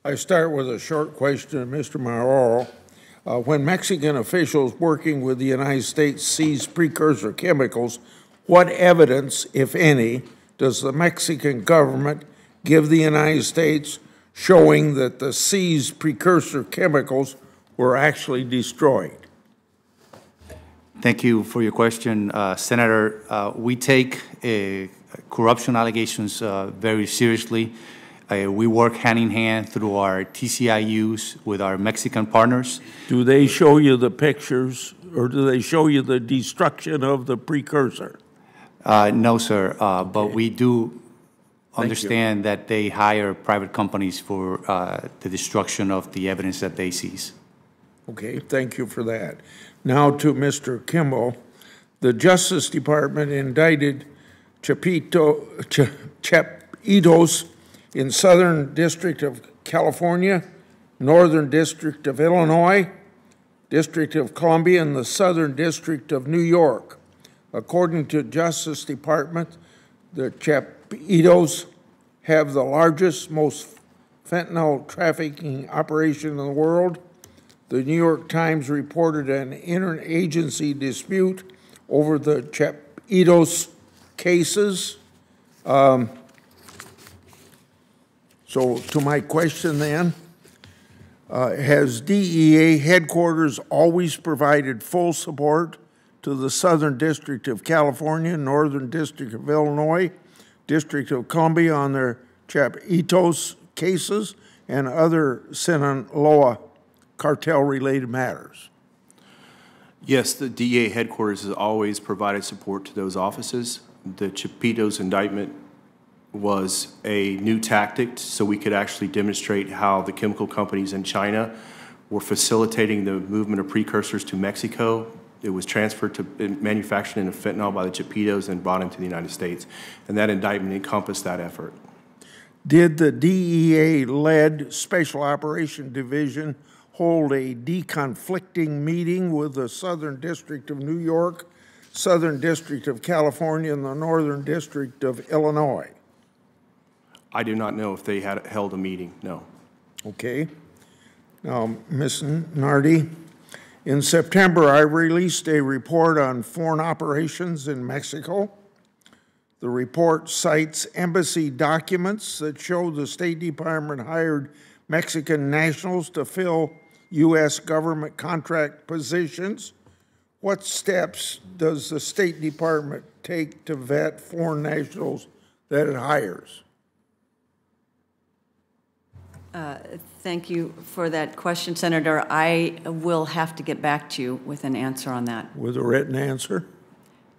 I start with a short question to Mr. Mauro. When Mexican officials working with the United States seize precursor chemicals, what evidence, if any, does the Mexican government give the United States showing that the seized precursor chemicals were actually destroyed? Thank you for your question, Senator. We take corruption allegations very seriously. We work hand in hand through our TCIUs with our Mexican partners. Do they show you the pictures, or do they show you the destruction of the precursor? No, sir, but we do understand that they hire private companies for the destruction of the evidence that they seize. Okay, thank you for that. Now to Mr. Kimball. The Justice Department indicted Chapitos in Southern District of California, Northern District of Illinois, District of Columbia, and the Southern District of New York. According to Justice Department, the Chapitos have the largest, most fentanyl trafficking operation in the world. The New York Times reported an interagency dispute over the Chapitos cases. So to my question then, has DEA headquarters always provided full support to the Southern District of California, Northern District of Illinois, District of Columbia on their Chapitos cases and other Sinaloa cartel-related matters? Yes, the DEA headquarters has always provided support to those offices. The Chapitos indictment was a new tactic so we could actually demonstrate how the chemical companies in China were facilitating the movement of precursors to Mexico. It was transferred to manufactured into fentanyl by the Chapitos and brought into the United States. And that indictment encompassed that effort. Did the DEA-led Special Operation Division hold a deconflicting meeting with the Southern District of New York, Southern District of California, and the Northern District of Illinois? I do not know if they had held a meeting, no. Okay. Now, Ms. Nardi, in September, I released a report on foreign operations in Mexico. The report cites embassy documents that show the State Department hired Mexican nationals to fill U.S. government contract positions. What steps does the State Department take to vet foreign nationals that it hires? Thank you for that question, Senator. I will have to get back to you with an answer on that. With a written answer?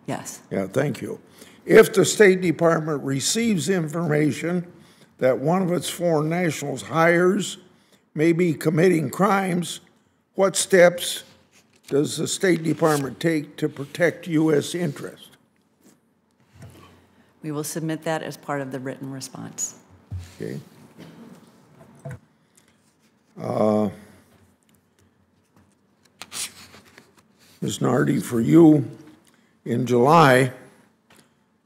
Yes. Yeah, thank you. If the State Department receives information that one of its foreign nationals hires may be committing crimes, what steps does the State Department take to protect U.S. interest? We will submit that as part of the written response. Okay. Ms. Nardi, for you, in July,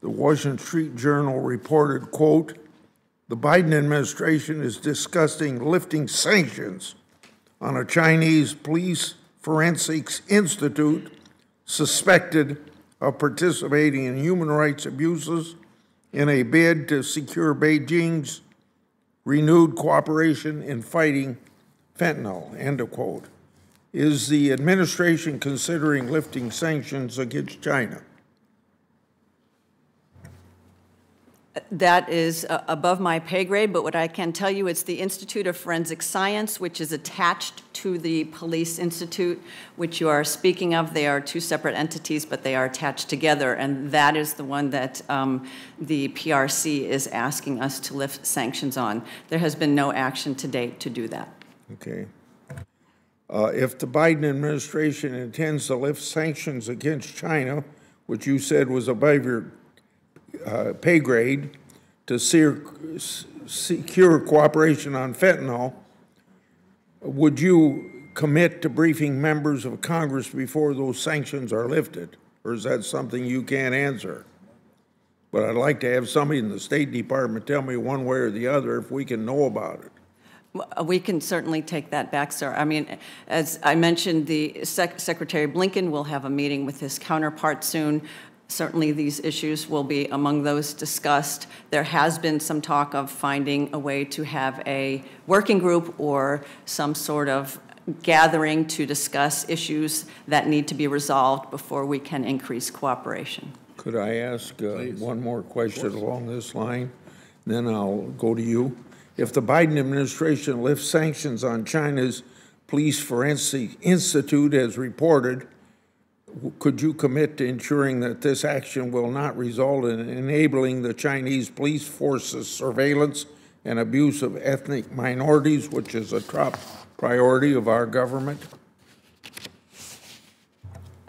the Washington Street Journal reported, quote, the Biden administration is discussing lifting sanctions on a Chinese police forensics institute suspected of participating in human rights abuses in a bid to secure Beijing's renewed cooperation in fighting fentanyl, end of quote. Is the administration considering lifting sanctions against China? That is above my pay grade, but what I can tell you, it's the Institute of Forensic Science, which is attached to the Police Institute, which you are speaking of. They are two separate entities, but they are attached together, and that is the one that the PRC is asking us to lift sanctions on. There has been no action to date to do that. Okay. If the Biden administration intends to lift sanctions against China, which you said was above your pay grade, to secure cooperation on fentanyl, would you commit to briefing members of Congress before those sanctions are lifted? Or is that something you can't answer? But I'd like to have somebody in the State Department tell me one way or the other if we can know about it. We can certainly take that back, sir. I mean, as I mentioned, the Secretary Blinken will have a meeting with his counterpart soon. Certainly, these issues will be among those discussed. There has been some talk of finding a way to have a working group or some sort of gathering to discuss issues that need to be resolved before we can increase cooperation. Could I ask one more question along this line? Then I'll go to you. If the Biden administration lifts sanctions on China's Police Forensic Institute as reported, could you commit to ensuring that this action will not result in enabling the Chinese police force's surveillance and abuse of ethnic minorities, which is a top priority of our government?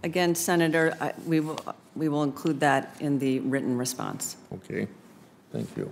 Again, Senator, we will include that in the written response. Okay, thank you.